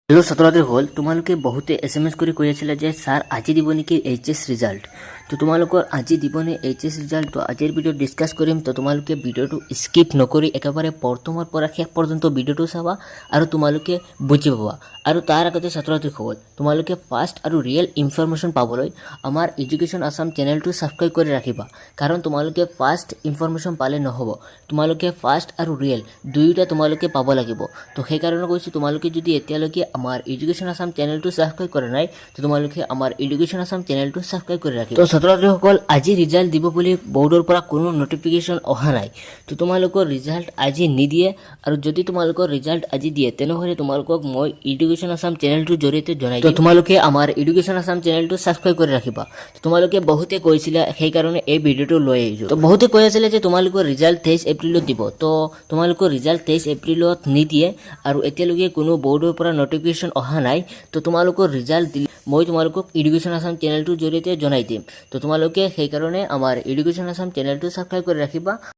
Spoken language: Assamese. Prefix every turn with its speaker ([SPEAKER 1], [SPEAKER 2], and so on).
[SPEAKER 1] হেল্ল' ছাত্ৰছাত্ৰী হ'ল তোমালোকে বহুতে SMS কৰি কৈ আছিলা যে ছাৰ আজি দিব নেকি HS ৰিজাল্ট। তো তোমালোকৰ আজি দিবনে HS ৰিজাল্ট? তো আজিৰ ভিডিঅ'ত ডিছকাছ কৰিম। তো তোমালোকে ভিডিঅ'টো স্কিপ নকৰি একেবাৰে প্ৰথমৰ পৰা শেষ পৰ্যন্ত ভিডিঅ'টো চাবা আৰু তোমালোকে বুজি পাবা। আৰু তাৰ আগতে ছাত্ৰছাত্ৰীসকল তোমালোকে ফাৰ্ষ্ট আৰু ৰিয়েল ইনফৰমেশ্যন পাবলৈ আমাৰ এডুকেশ্যন আছাম চেনেলটো ছাবস্ক্ৰাইব কৰি ৰাখিবা। কাৰণ তোমালোকে ফাৰ্ষ্ট ইনফৰমেশ্যন পালে নহ'ব, তোমালোকে ফাৰ্ষ্ট আৰু ৰিয়েল দুয়োটা তোমালোকে পাব লাগিব। তো সেইকাৰণে কৈছোঁ, তোমালোকে যদি এতিয়ালৈকে আমাৰ এডুকেশ্যন আছাম চেনেলটো ছাবস্ক্ৰাইব কৰা নাই তো তোমালোকে আমাৰ এডুকেশ্যন আছাম চেনেলটো ছাবস্ক্ৰাইব কৰি ৰাখিব। তো ছাত্ৰছাত্ৰীসকল আজি ৰিজাল্ট দিব বুলি বৰ্ডৰ পৰা কোনো নটিফিকেশ্যন অহা নাই। তো তোমালোকৰ ৰিজাল্ট আজি নিদিয়ে, আৰু যদি তোমালোকৰ ৰিজাল্ট আজি দিয়ে তেনেহ'লে তোমালোকক মই এডুকেশ্যন আছাম চেনেলটোৰ জৰিয়তে জনাই দিম। তো তোমালোকে আমাৰ এডুকেশ্যন আছাম চেনেলটো ছাবস্ক্ৰাইব কৰি ৰাখিবা। তোমালোকে বহুতে কৈছিলা, সেইকাৰণে এই ভিডিঅ'টো লৈ আহিছোঁ। তো বহুতে কৈ আছিলে যে তোমালোকৰ ৰিজাল্ট 23 এপ্ৰিলত দিব। তো তোমালোকৰ ৰিজাল্ট 23 এপ্ৰিলত নিদিয়ে আৰু এতিয়ালৈকে কোনো বৰ্ডৰ পৰা নটিফিকেশ্যন অহা নাই। তো তোমালোকৰ ৰিজাল্ট দিলে মই তোমালোকক এডুকেশ্যন আছাম চেনেলটোৰ জৰিয়তে জনাই দিম। তো তোমালোকে সেইকাৰণে আমাৰ এডুকেশ্যন আছাম চেনেলটো ছাবস্ক্ৰাইব কৰি ৰাখিবা।